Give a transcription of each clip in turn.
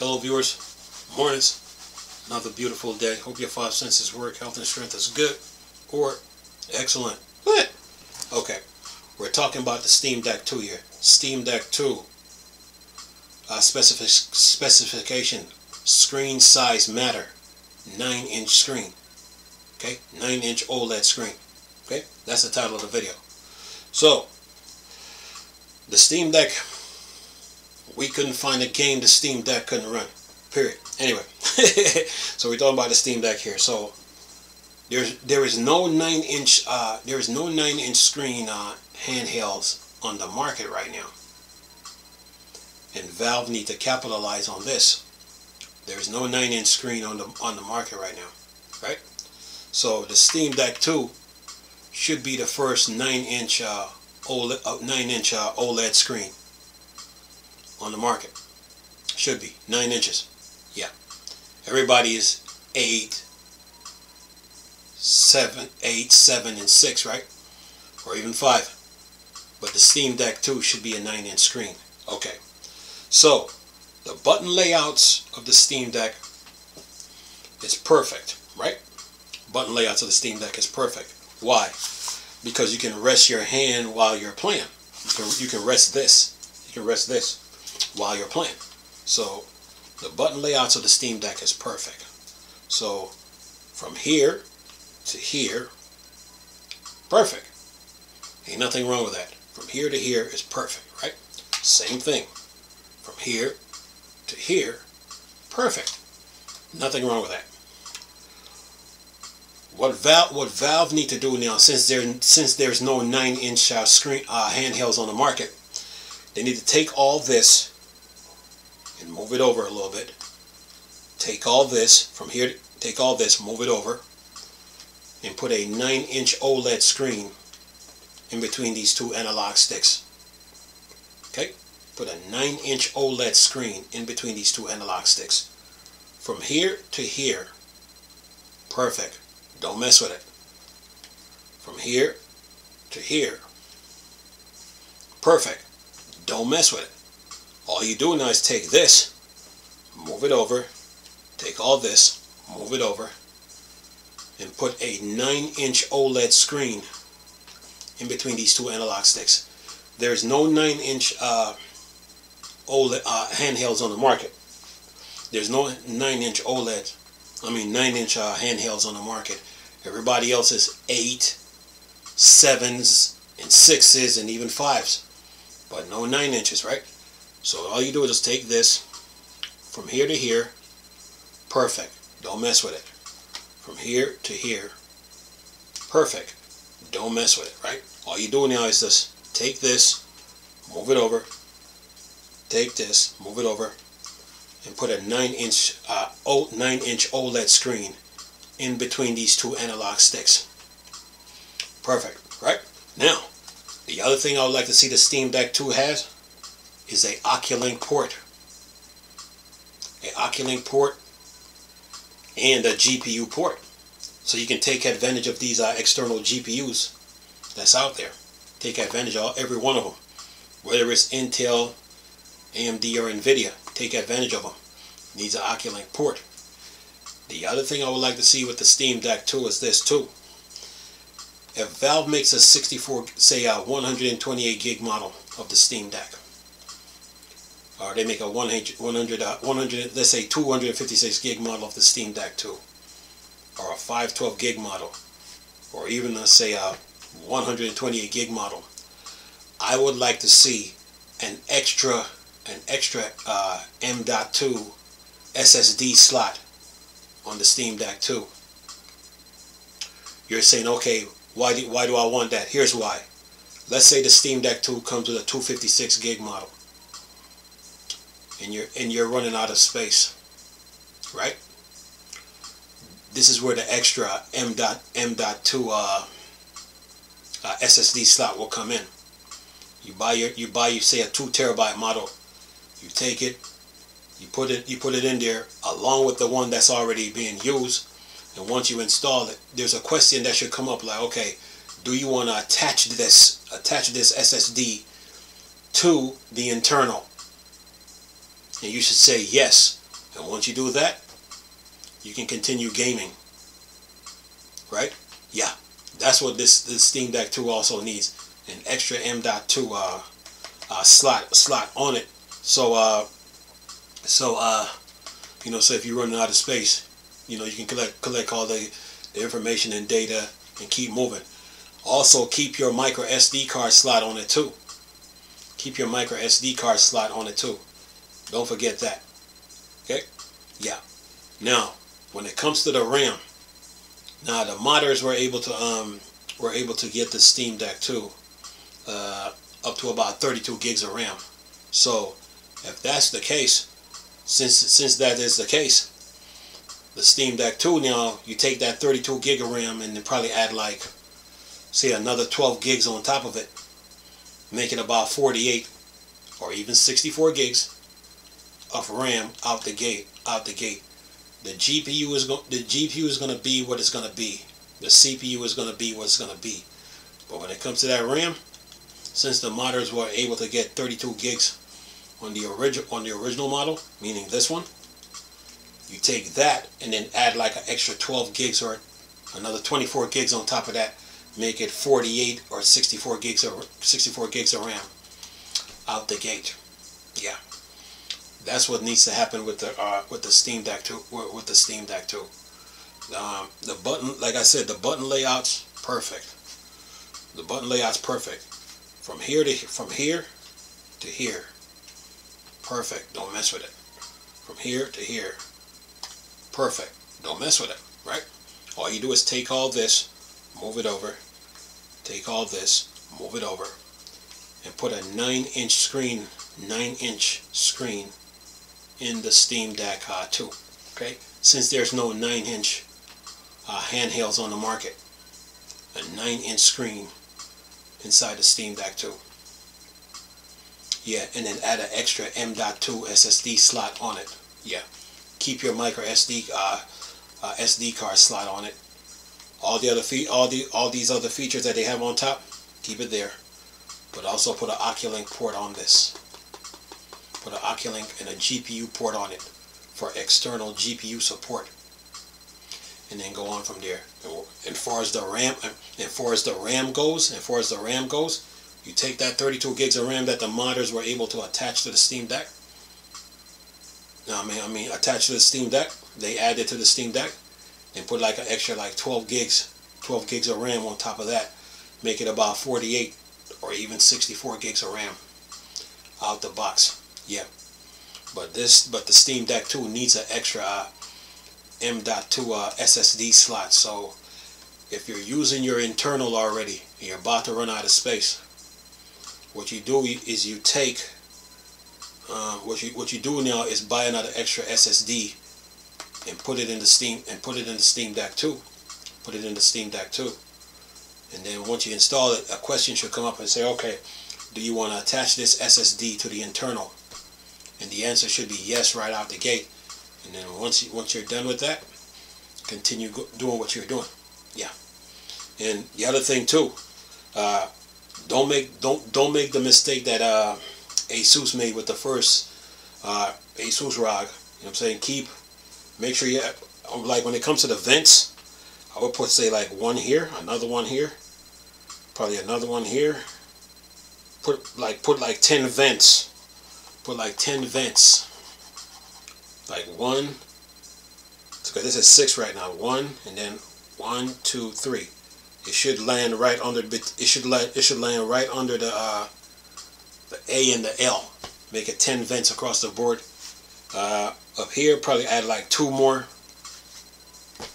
Hello viewers, mornings, another beautiful day. Hope your five senses work, health and strength is good or excellent. Good. Okay, we're talking about the Steam Deck 2 here. Steam Deck 2 specification, screen size matter, 9-inch screen. Okay, 9-inch OLED screen. Okay, that's the title of the video. So, the Steam Deck, we couldn't find a game the Steam Deck couldn't run. Period. Anyway, so we're talking about the Steam Deck here. So there is no 9-inch screen handhelds on the market right now, and Valve need to capitalize on this. There is no 9-inch screen on the market right now, right? So the Steam Deck 2 should be the first 9-inch OLED screen on the market. Should be 9 inches. Yeah. Everybody is 8, 7, and 6, right? Or even 5. But the Steam Deck 2 should be a 9-inch screen. Okay. So the button layouts of the Steam Deck is perfect, right? Button layouts of the Steam Deck is perfect. Why? Because you can rest your hand while you're playing. You can rest this. You can rest this while you're playing. So the button layouts of the Steam Deck is perfect. So from here to here, perfect. Ain't nothing wrong with that. From here to here is perfect, right? Same thing. From here to here, perfect. Nothing wrong with that. What Valve need to do now, since there's no 9-inch screen handhelds on the market, they need to take all this and move it over a little bit. Take all this from here, take all this, move it over, and put a 9-inch OLED screen in between these two analog sticks. Okay? Put a 9-inch OLED screen in between these two analog sticks. From here to here, perfect. Don't mess with it. From here to here, perfect. Don't mess with it. All you do now is take this, move it over, take all this, move it over, and put a 9-inch OLED screen in between these two analog sticks. There's no 9-inch OLED handhelds on the market. There's no 9-inch OLED, 9-inch handhelds on the market. Everybody else is 8, 7s, and 6s, and even 5s. But no 9 inches, right? So all you do is just take this from here to here, perfect. Don't mess with it. From here to here, perfect. Don't mess with it, right? All you do now is just take this, move it over, take this, move it over, and put a 9-inch OLED screen in between these two analog sticks. Perfect, right? Now, the other thing I would like to see the Steam Deck 2 has is a Oculink port. A Oculink port and a GPU port. So you can take advantage of these external GPUs that's out there. Take advantage of every one of them. Whether it's Intel, AMD, or NVIDIA, take advantage of them. Needs an Oculink port. The other thing I would like to see with the Steam Deck 2 is this too. If Valve makes a 128 gig model of the Steam Deck, or they make a 100, let's say 256 gig model of the Steam Deck 2, or a 512 gig model, or even let's say a 128 gig model, I would like to see an extra M.2 SSD slot on the Steam Deck 2. You're saying, okay, why do I want that? Here's why. Let's say the Steam Deck 2 comes with a 256 gig model, and you're running out of space, right? This is where the extra M.2 SSD slot will come in. You buy say a 2 terabyte model. You take it, you put it in there along with the one that's already being used, and once you install it, there's a question that should come up like, okay, do you want to attach this SSD to the internal? And you should say yes. And once you do that, you can continue gaming. Right? Yeah. That's what this Steam Deck 2 also needs. An extra M.2 slot on it. So you know, so if you're running out of space, you know, you can collect all the information and data and keep moving. Also, keep your micro SD card slot on it too. Keep your micro SD card slot on it too. Don't forget that. Okay? Yeah. Now, when it comes to the RAM, now the modders were able to get the Steam Deck 2 up to about 32 gigs of RAM. So, if that's the case, since that is the case, the Steam Deck 2 now, you take that 32 gig of RAM and then probably add like, say, another 12 gigs on top of it, make it about 48 or even 64 gigs of RAM out the gate. The GPU is going to be what it's going to be. The CPU is going to be what it's going to be. But when it comes to that RAM, since the modders were able to get 32 gigs on the original model, meaning this one, you take that and then add like an extra 12 gigs or another 24 gigs on top of that, make it 48 or 64 gigs of RAM out the gate. Yeah, that's what needs to happen with the Steam Deck 2. With the Steam Deck 2, the button, like I said, the button layout's perfect. The button layout's perfect. From here to here, perfect. Don't mess with it. From here to here, perfect. Don't mess with it. Right? All you do is take all this, move it over. Take all this, move it over, and put a 9-inch screen. 9-inch screen in the Steam Deck 2. Okay, since there's no 9-inch handhelds on the market, a 9-inch screen inside the Steam Deck 2. Yeah, and then add an extra M.2 SSD slot on it. Yeah, keep your micro SD card slot on it. All these other features that they have on top, keep it there. But also put an Oculink port on this. Put an Oculink and a GPU port on it for external GPU support. And then go on from there. And far as the RAM goes, you take that 32 gigs of RAM that the modders were able to attach to the Steam Deck. Attach to the Steam Deck. They added to the Steam Deck and put like an extra like 12 gigs of RAM on top of that. Make it about 48 or even 64 gigs of RAM out the box. Yeah. But the Steam Deck 2 needs an extra M.2 SSD slot. So if you're using your internal already and you're about to run out of space, what you do is you take what you do now is buy another extra SSD and put it in the Steam Deck 2. Put it in the Steam Deck 2. And then once you install it, a question should come up and say, okay, do you want to attach this SSD to the internal? And the answer should be yes right out the gate. And then once you're done with that, continue doing what you're doing. Yeah. And the other thing too, don't make the mistake that ASUS made with the first ASUS ROG. You know what I'm saying? Make sure you, like when it comes to the vents, I would put, say, like one here, another one here, probably another one here. Put like 10 vents. Put like 10 vents. Like one, because this is 6 right now. 1 and then 1, 2, 3. It should land right under. It should land right under the A and the L. Make it 10 vents across the board. Up here, probably add like 2 more.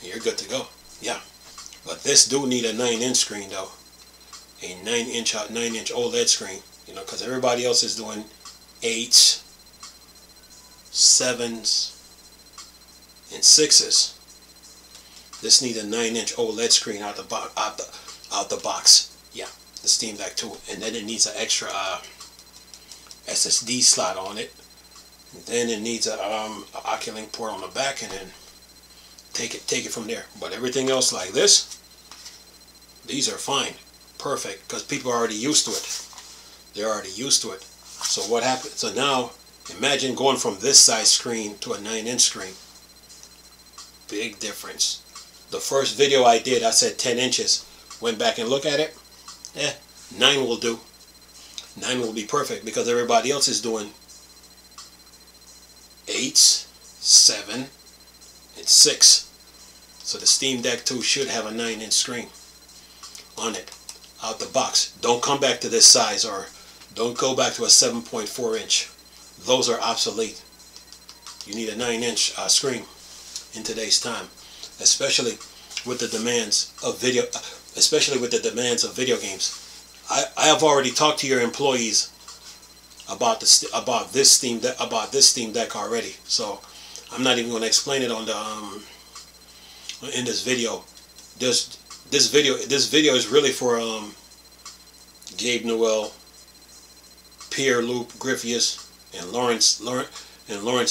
And you're good to go. Yeah. But this do need a 9-inch screen though. A 9-inch OLED screen. You know, because everybody else is doing 8s, 7s, and 6s. This needs a 9-inch OLED screen out the box. Yeah, the Steam Deck 2, and then it needs an extra SSD slot on it. And then it needs a Oculink port on the back, and then take it from there. But everything else like this, these are fine, perfect, because people are already used to it. They're already used to it. So what happens? So now, Imagine going from this size screen to a 9-inch screen. Big difference. The first video I did, I said 10 inches. Went back and looked at it. 9 will do. 9 will be perfect because everybody else is doing 8s, 7, and 6. So the Steam Deck 2 should have a 9-inch screen on it out the box. Don't come back to this size, or don't go back to a 7.4 inch. Those are obsolete. You need a 9-inch screen in today's time, especially with the demands of video, games. I have already talked to your employees about this Steam Deck already, so I'm not even going to explain it on the in this video. This video is really for Gabe Newell, Pierre Loop Griffius, and Lawrence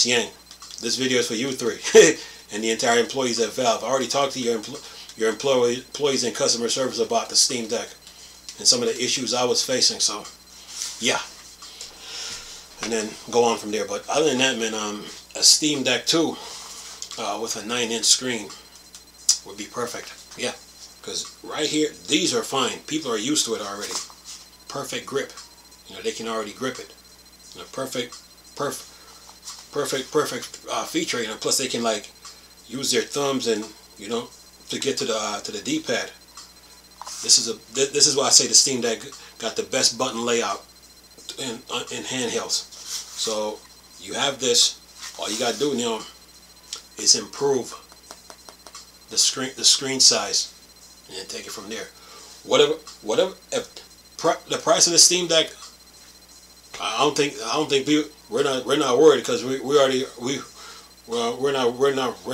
Yang. This video is for you three and the entire employees at Valve. I already talked to your employees in customer service about the Steam Deck and some of the issues I was facing. So yeah, and then go on from there. But other than that, man, a Steam Deck 2 with a 9-inch screen would be perfect. Yeah, because right here, these are fine. People are used to it already. Perfect grip. You know, they can already grip it. You know, perfect feature. You know, plus they can like use their thumbs and, you know, to get to the D-pad. This is why I say the Steam Deck got the best button layout in handhelds. So you have this. All you gotta do now is improve the screen size, and then take it from there. Whatever. If the price of the Steam Deck, I don't think people, we're not worried, because we're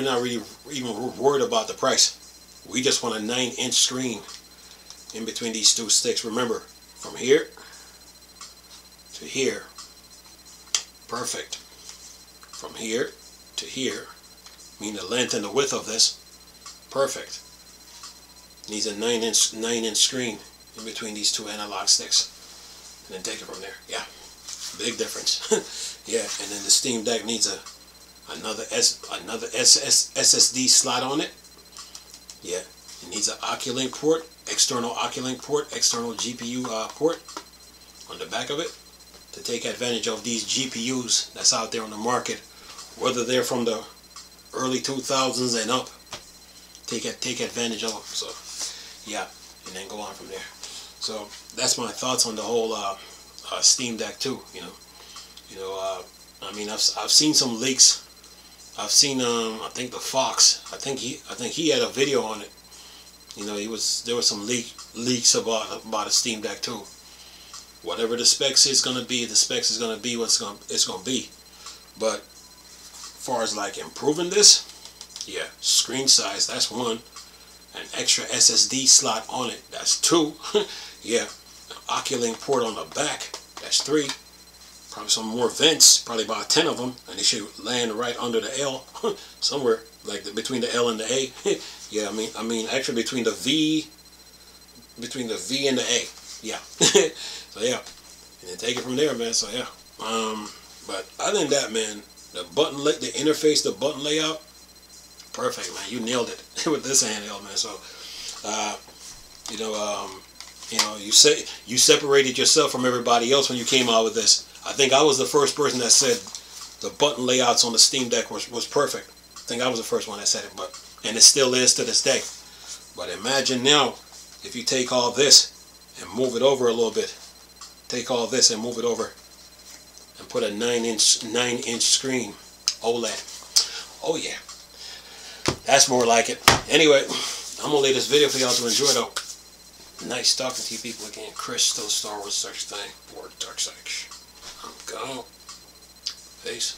not really even worried about the price. We just want a 9-inch screen in between these two sticks. Remember, from here to here, perfect. From here to here, meaning the length and the width of this, perfect. Needs a 9-inch screen in between these two analog sticks, and then take it from there. Yeah, big difference. Yeah, and then the Steam Deck needs another SSD slot on it. Yeah, it needs an Oculink port, external Oculink port, external GPU port on the back of it, to take advantage of these GPUs that's out there on the market, whether they're from the early 2000s and up. Take advantage of them. So yeah, and then go on from there. So that's my thoughts on the whole Steam Deck 2. I mean, I've seen some leaks. I've seen I think the Fox. I think he had a video on it. You know, there was some leaks about a Steam Deck 2. Whatever the specs is gonna be, the specs is gonna be what it's gonna be. But as far as like improving this, yeah, screen size, that's 1. An extra SSD slot on it, that's 2. Yeah, an Oculink port on the back, that's 3. Probably some more vents, probably about 10 of them, and they should land right under the L, somewhere like between the L and the A. Yeah, I mean, actually between the V and the A. Yeah. So yeah, and then take it from there, man. So yeah. But other than that, man, the interface, the button layout, perfect, man. You nailed it with this handheld, man. So, you separated yourself from everybody else when you came out with this. I think I was the first person that said the button layouts on the Steam Deck was perfect. I think I was the first one that said it, and it still is to this day. But imagine now if you take all this and move it over a little bit. Take all this and move it over, and put a 9-inch screen, OLED. Oh yeah, that's more like it. Anyway, I'm gonna lay this video for y'all to enjoy though. Nice talking to you people again. Crystal Star Wars such thing. Or Dark Side. I'm gone. Peace.